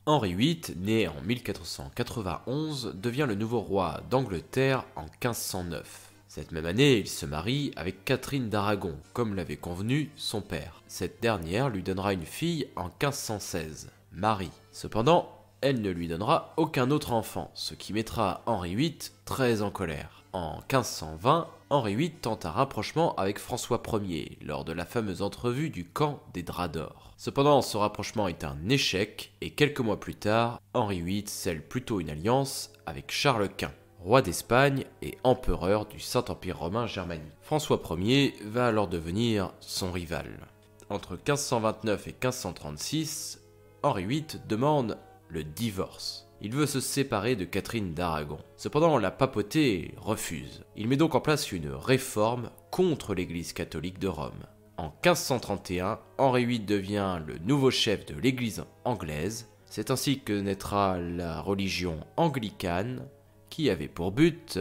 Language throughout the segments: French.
Henri VIII, né en 1491, devient le nouveau roi d'Angleterre en 1509. Cette même année, il se marie avec Catherine d'Aragon, comme l'avait convenu son père. Cette dernière lui donnera une fille en 1516, Marie. Cependant, elle ne lui donnera aucun autre enfant, ce qui mettra Henri VIII très en colère. En 1520, Henri VIII tente un rapprochement avec François Ier lors de la fameuse entrevue du camp des Draps d'Or. Cependant, ce rapprochement est un échec et quelques mois plus tard, Henri VIII scelle plutôt une alliance avec Charles Quint, roi d'Espagne et empereur du Saint-Empire romain germanique. François Ier va alors devenir son rival. Entre 1529 et 1536, Henri VIII demande le divorce. Il veut se séparer de Catherine d'Aragon. Cependant, la papauté refuse. Il met donc en place une réforme contre l'Église catholique de Rome. En 1531, Henri VIII devient le nouveau chef de l'Église anglaise. C'est ainsi que naîtra la religion anglicane, qui avait pour but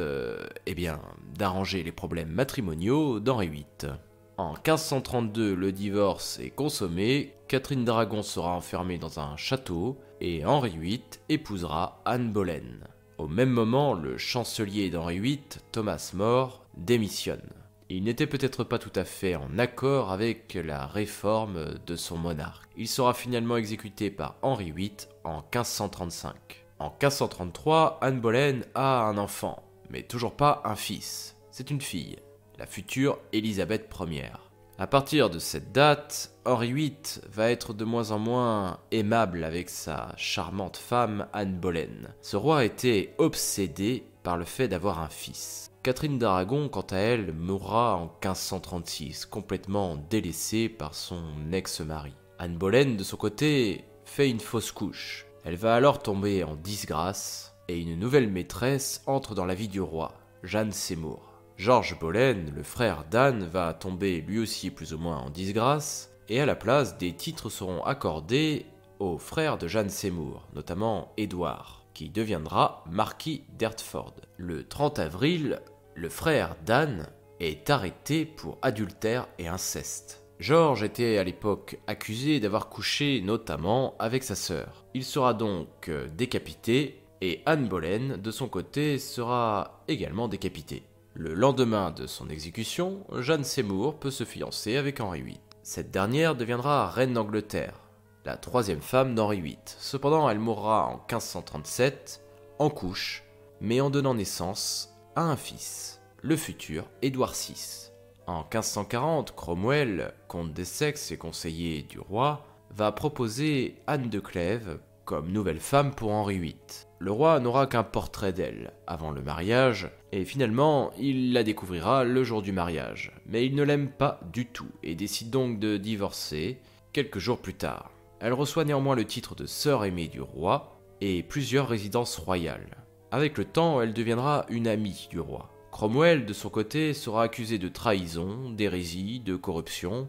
d'arranger les problèmes matrimoniaux d'Henri VIII. En 1532, le divorce est consommé, Catherine d'Aragon sera enfermée dans un château et Henri VIII épousera Anne Boleyn. Au même moment, le chancelier d'Henri VIII, Thomas More, démissionne. Il n'était peut-être pas tout à fait en accord avec la réforme de son monarque. Il sera finalement exécuté par Henri VIII en 1535. En 1533, Anne Boleyn a un enfant, mais toujours pas un fils. C'est une fille, la future Élisabeth Ier. À partir de cette date, Henri VIII va être de moins en moins aimable avec sa charmante femme Anne Boleyn. Ce roi était obsédé par le fait d'avoir un fils. Catherine d'Aragon, quant à elle, mourra en 1536, complètement délaissée par son ex-mari. Anne Boleyn, de son côté, fait une fausse couche. Elle va alors tomber en disgrâce, et une nouvelle maîtresse entre dans la vie du roi, Jeanne Seymour. Georges Boleyn, le frère d'Anne, va tomber lui aussi plus ou moins en disgrâce, et à la place, des titres seront accordés aux frères de Jeanne Seymour, notamment Édouard, qui deviendra marquis d'Hertford. Le 30 avril, le frère d'Anne est arrêté pour adultère et inceste. Georges était à l'époque accusé d'avoir couché notamment avec sa sœur. Il sera donc décapité, et Anne Boleyn, de son côté, sera également décapitée. Le lendemain de son exécution, Jeanne Seymour peut se fiancer avec Henri VIII. Cette dernière deviendra reine d'Angleterre, la troisième femme d'Henri VIII. Cependant, elle mourra en 1537, en couche, mais en donnant naissance à un fils, le futur Édouard VI. En 1540, Cromwell, comte d'Essex et conseiller du roi, va proposer Anne de Clèves comme nouvelle femme pour Henri VIII. Le roi n'aura qu'un portrait d'elle avant le mariage, et finalement, il la découvrira le jour du mariage. Mais il ne l'aime pas du tout, et décide donc de divorcer quelques jours plus tard. Elle reçoit néanmoins le titre de sœur aimée du roi, et plusieurs résidences royales. Avec le temps, elle deviendra une amie du roi. Cromwell, de son côté, sera accusé de trahison, d'hérésie, de corruption,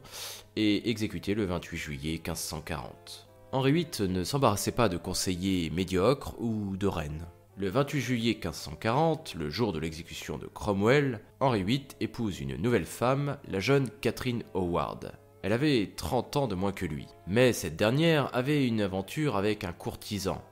et exécuté le 28 juillet 1540. Henri VIII ne s'embarrassait pas de conseillers médiocres ou de reines. Le 28 juillet 1540, le jour de l'exécution de Cromwell, Henri VIII épouse une nouvelle femme, la jeune Catherine Howard. Elle avait 30 ans de moins que lui. Mais cette dernière avait une aventure avec un courtisan,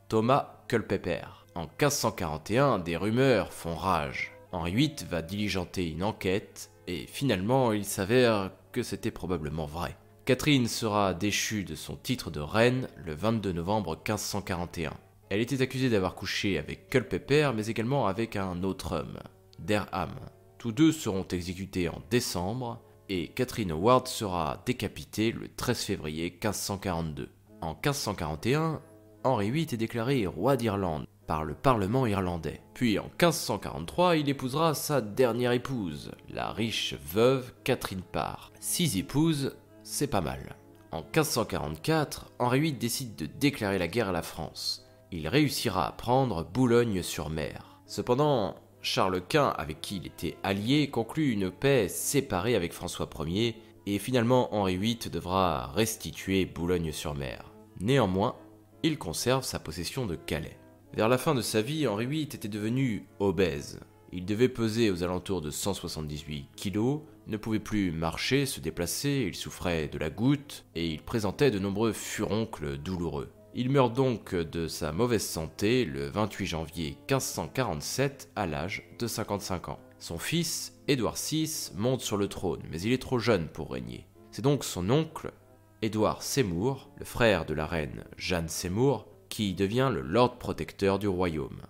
Thomas Culpeper. En 1541, des rumeurs font rage. Henri VIII va diligenter une enquête, et finalement il s'avère que c'était probablement vrai. Catherine sera déchue de son titre de reine le 22 novembre 1541. Elle était accusée d'avoir couché avec Culpeper, mais également avec un autre homme, Derham. Tous deux seront exécutés en décembre, et Catherine Howard sera décapitée le 13 février 1542. En 1541, Henri VIII est déclaré roi d'Irlande par le Parlement irlandais. Puis en 1543, il épousera sa dernière épouse, la riche veuve Catherine Parr. 6 épouses, c'est pas mal. En 1544, Henri VIII décide de déclarer la guerre à la France. Il réussira à prendre Boulogne-sur-Mer. Cependant, Charles Quint, avec qui il était allié, conclut une paix séparée avec François Ier, et finalement Henri VIII devra restituer Boulogne-sur-Mer. Néanmoins, il conserve sa possession de Calais. Vers la fin de sa vie, Henri VIII était devenu obèse. Il devait peser aux alentours de 178 kilos, ne pouvait plus marcher, se déplacer, il souffrait de la goutte, et il présentait de nombreux furoncles douloureux. Il meurt donc de sa mauvaise santé le 28 janvier 1547 à l'âge de 55 ans. Son fils, Édouard VI, monte sur le trône, mais il est trop jeune pour régner. C'est donc son oncle, Édouard Seymour, le frère de la reine Jeanne Seymour, qui devient le Lord protecteur du royaume.